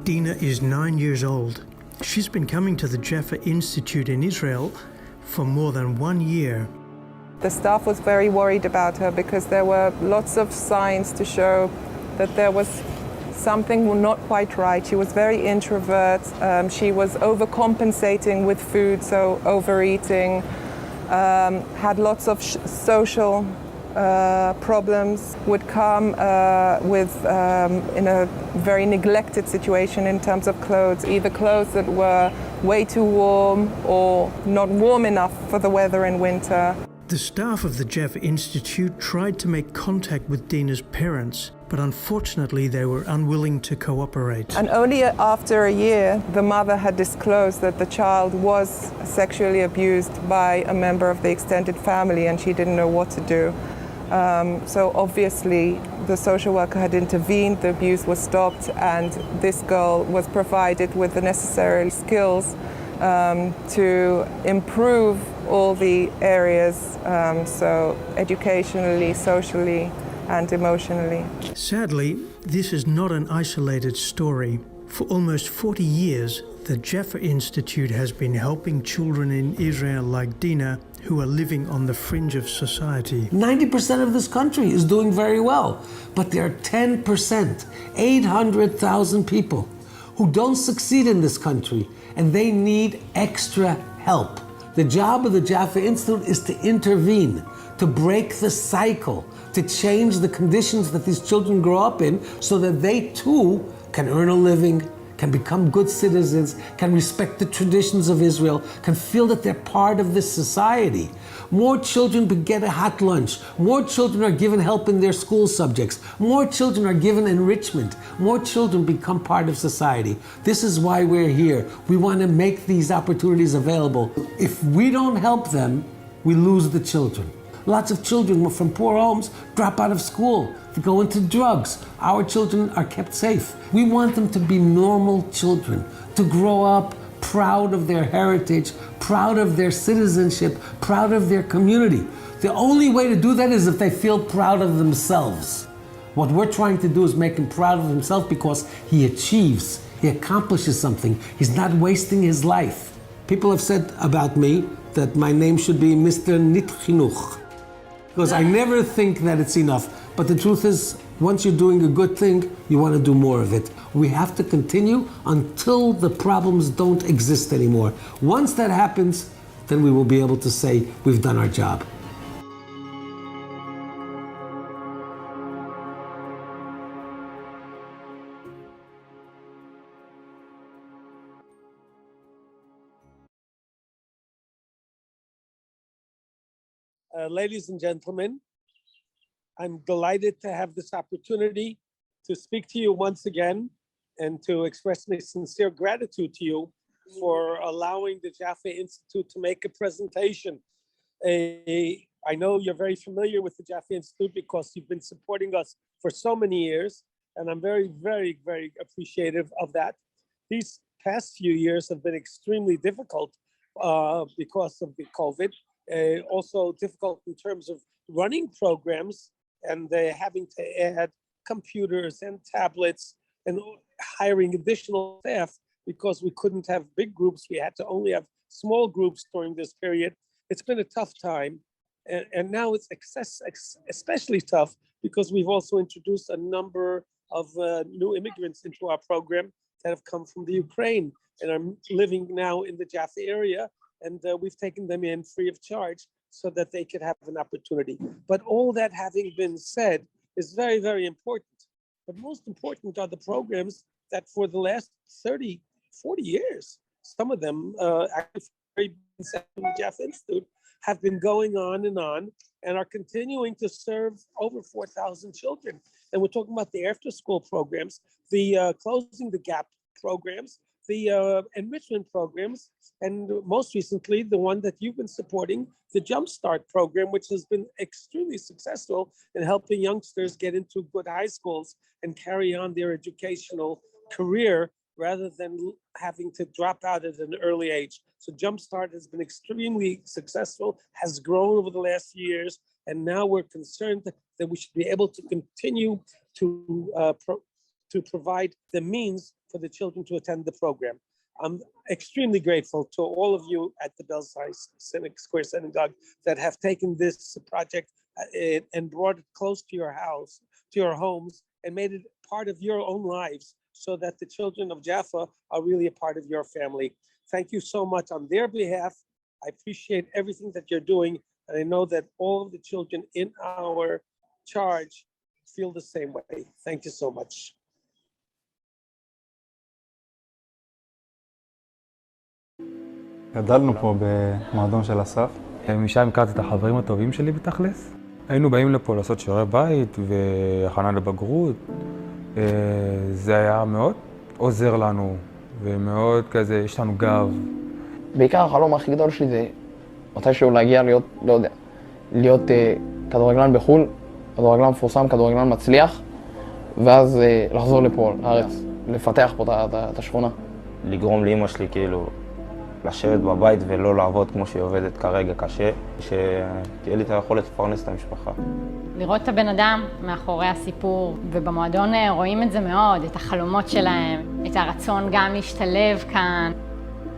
Dina is 9 years old. She's been coming to the Jaffa Institute in Israel for more than 1 year. The staff was very worried about her because there were lots of signs to show that there was something not quite right. She was very introvert. She was overcompensating with food, so overeating. Had lots of social problems. Would come in a very neglected situation in terms of clothes, either clothes that were way too warm or not warm enough for the weather in winter. The staff of the Jaffa Institute tried to make contact with Dina's parents, but unfortunately they were unwilling to cooperate. And only after a year, the mother had disclosed that the child was sexually abused by a member of the extended family, and she didn't know what to do. So obviously the social worker had intervened, the abuse was stopped, and this girl was provided with the necessary skills to improve all the areas, so educationally, socially, and emotionally. Sadly, this is not an isolated story. For almost 40 years, the Jaffa Institute has been helping children in Israel like Dina who are living on the fringe of society. 90% of this country is doing very well, but there are 10%, 800,000 people who don't succeed in this country, and they need extra help. The job of the Jaffa Institute is to intervene, to break the cycle, to change the conditions that these children grow up in so that they too can earn a living, can become good citizens, can respect the traditions of Israel, can feel that they're part of this society. More children get a hot lunch. More children are given help in their school subjects. More children are given enrichment. More children become part of society. This is why we're here. We want to make these opportunities available. If we don't help them, we lose the children. Lots of children from poor homes drop out of school, to go into drugs. Our children are kept safe. We want them to be normal children, to grow up proud of their heritage, proud of their citizenship, proud of their community. The only way to do that is if they feel proud of themselves. What we're trying to do is make him proud of himself because he achieves, he accomplishes something. He's not wasting his life. People have said about me that my name should be Mr. Nit Chinuch, because I never think that it's enough. But the truth is, once you're doing a good thing, you want to do more of it. We have to continue until the problems don't exist anymore. Once that happens, then we will be able to say we've done our job. Ladies and gentlemen, I'm delighted to have this opportunity to speak to you once again and to express my sincere gratitude to you for allowing the Jaffa Institute to make a presentation. I know you're very familiar with the Jaffa Institute because you've been supporting us for so many years, and I'm very, very, very appreciative of that. These past few years have been extremely difficult because of the COVID. Also difficult in terms of running programs and having to add computers and tablets and hiring additional staff because we couldn't have big groups. We had to only have small groups during this period. It's been a tough time. And now it's especially tough because we've also introduced a number of new immigrants into our program that have come from the Ukraine and are living now in the Jaffa area. And we've taken them in free of charge so that they could have an opportunity. But all that having been said is very, very important. But most important are the programs that for the last 30, 40 years, some of them actually from the Jaffa Institute have been going on and are continuing to serve over 4,000 children. And we're talking about the after-school programs, the Closing the Gap programs, the enrichment programs, and most recently, the one that you've been supporting, the Jumpstart program, which has been extremely successful in helping youngsters get into good high schools and carry on their educational career rather than having to drop out at an early age. So Jumpstart has been extremely successful, has grown over the last few years, and now we're concerned that we should be able to continue to provide the means for the children to attend the program. I'm extremely grateful to all of you at the Belzai Square Synagogue that have taken this project and brought it close to your house, to your homes, and made it part of your own lives so that the children of Jaffa are really a part of your family. Thank you so much on their behalf. I appreciate everything that you're doing, and I know that all of the children in our charge feel the same way. Thank you so much. גדלנו פה במועדון של אסף. משם הכרתי את החברים הטובים שלי בתכלס. היינו באים לפה לעשות שיעורי בית והכנה לבגרות. זה היה מאוד עוזר לנו ומאוד כזה, יש לנו גב. בעיקר החלום הכי גדול שלי זה מתישהו להגיע להיות, לא יודע, להיות כדורגלן בחו"ל, כדורגלן מפורסם, כדורגלן מצליח, ואז לחזור לפה, לארץ, לפתח פה את השכונה. לגרום לאמא שלי כאילו לשבת בבית ולא לעבוד כמו שהיא עובדת כרגע קשה, שתהיה לי את היכולת לפרנס את המשפחה. לראות את הבן אדם מאחורי הסיפור, ובמועדון רואים את זה מאוד, את החלומות שלהם, את הרצון גם להשתלב כאן.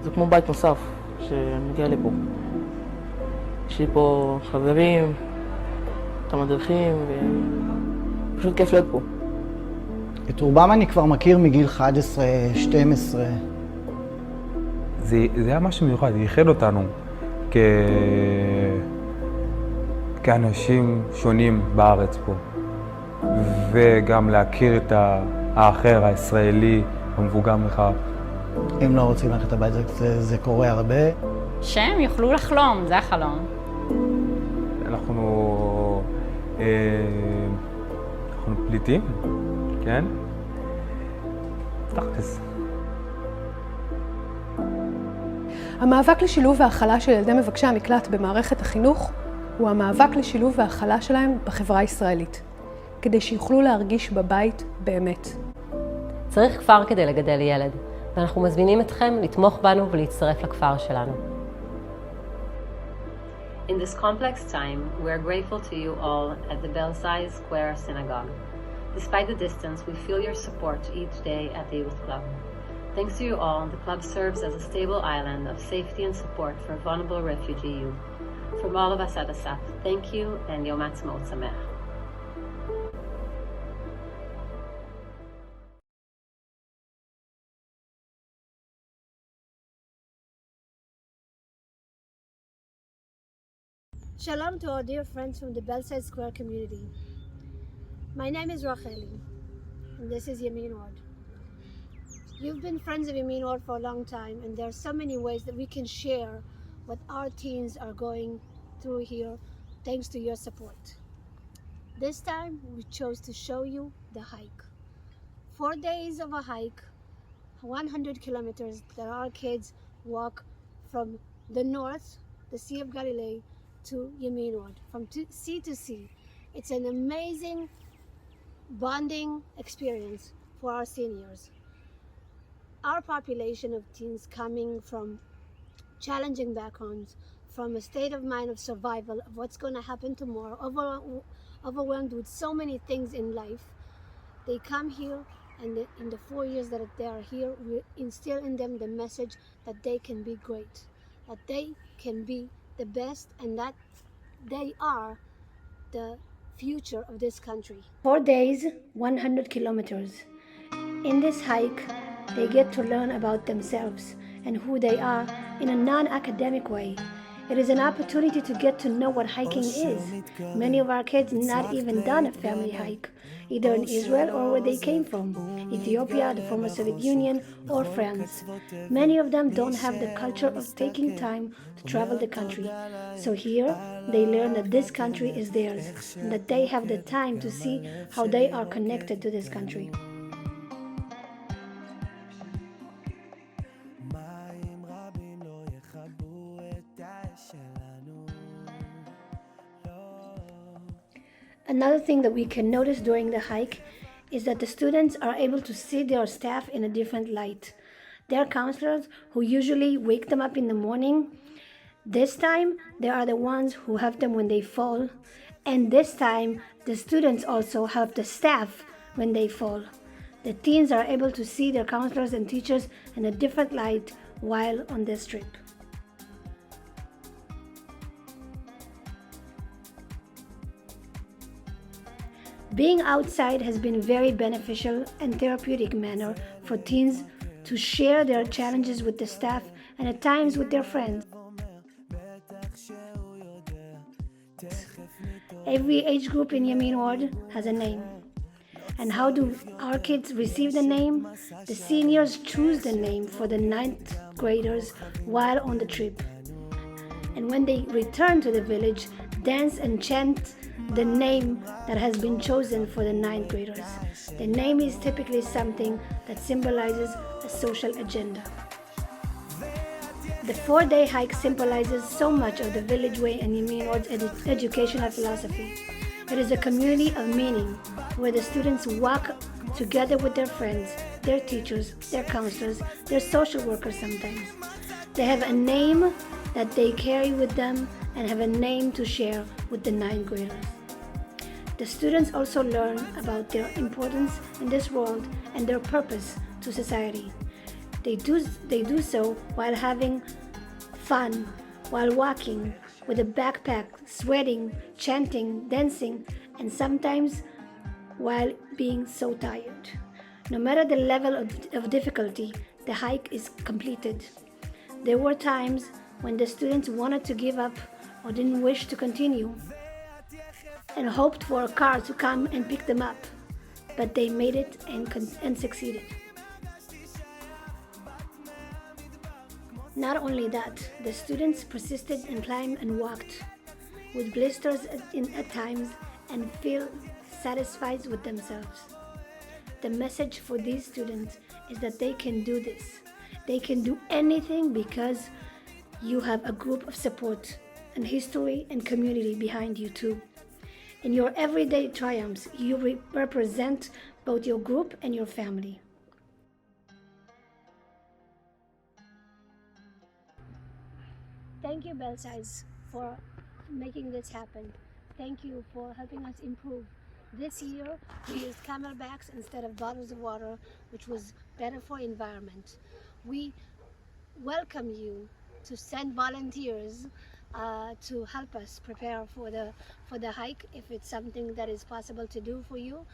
זה כמו בית נוסף שאני מגיע לפה. יש לי פה חברים, את המדריכים, ופשוט כיף להיות פה. את רובם אני כבר מכיר מגיל 11, 12. זה היה משהו מיוחד, זה ייחד אותנו כאנשים שונים בארץ פה. וגם להכיר את האחר, הישראלי, המבוגר ממך. אם לא רוצים ללכת הביתה, זה קורה הרבה. שהם יוכלו לחלום, זה החלום. אנחנו פליטים, כן? תכלס. המאבק לשילוב והכלה של ילדי מבקשי המקלט במערכת החינוך הוא המאבק לשילוב והכלה שלהם בחברה הישראלית, כדי שיוכלו להרגיש בבית באמת. צריך כפר כדי לגדל ילד, ואנחנו מזמינים אתכם לתמוך בנו ולהצטרף לכפר שלנו. In this complex time, we are grateful to you all at the Belzai Square Synagogue. Despite the distance, we feel your support each day at the Youth Club. Thanks to you all, the club serves as a stable island of safety and support for vulnerable refugee youth. From all of us at ASAF, thank you and Yom Ha'atzmaut Sameach. Shalom to our dear friends from the Belzai Square community. My name is Racheli, and this is Yamin Ward. You've been friends of Yamin Ward for a long time, and there are so many ways that we can share what our teens are going through here, thanks to your support. This time, we chose to show you the hike. 4 days of a hike, 100 kilometers that our kids walk from the north, the Sea of Galilee, to Yamin Ward, from sea to sea. It's an amazing bonding experience for our seniors. Our population of teens coming from challenging backgrounds, from a state of mind of survival, of what's going to happen tomorrow, overwhelmed with so many things in life, they come here, and in the 4 years that they are here, we instill in them the message that they can be great, that they can be the best, and that they are the future of this country. 4 days, 100 kilometers. In this hike, they get to learn about themselves and who they are in a non-academic way. It is an opportunity to get to know what hiking is. Many of our kids not even done a family hike, either in Israel or where they came from, Ethiopia, the former Soviet Union, or France. Many of them don't have the culture of taking time to travel the country. So here, they learn that this country is theirs, and that they have the time to see how they are connected to this country. Another thing that we can notice during the hike is that the students are able to see their staff in a different light. Their counselors, who usually wake them up in the morning, this time they are the ones who help them when they fall. And this time, the students also help the staff when they fall. The teens are able to see their counselors and teachers in a different light while on this trip. Being outside has been very beneficial and therapeutic manner for teens to share their challenges with the staff and at times with their friends. Every age group in Yamin Ward has a name. And how do our kids receive the name? The seniors choose the name for the 9th graders while on the trip. And when they return to the village, dance and chant the name that has been chosen for the 9th graders. The name is typically something that symbolizes a social agenda. The 4-day hike symbolizes so much of the village way and Yamin Ward's educational philosophy. It is a community of meaning where the students walk together with their friends, their teachers, their counselors, their social workers sometimes. They have a name that they carry with them and have a name to share with the 9th graders. The students also learn about their importance in this world and their purpose to society. They do so while having fun, while walking with a backpack, sweating, chanting, dancing, and sometimes while being so tired. No matter the level of difficulty, the hike is completed. There were times when the students wanted to give up or didn't wish to continue and hoped for a car to come and pick them up, but they made it and succeeded. Not only that, the students persisted and climbed and walked with blisters at times and feel satisfied with themselves. The message for these students is that they can do this. They can do anything because you have a group of support and history and community behind you too. In your everyday triumphs, you represent both your group and your family. Thank you, Belsize, for making this happen. Thank you for helping us improve. This year, we used camelbacks instead of bottles of water, which was better for environment. We welcome you to send volunteers to help us prepare for the hike if it's something that is possible to do for you,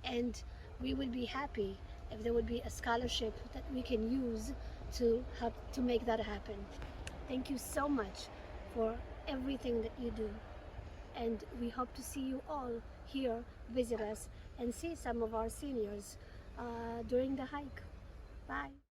and we would be happy if there would be a scholarship that we can use to help to make that happen. Thank you so much for everything that you do, and we hope to see you all here, visit us, and see some of our seniors during the hike. Bye.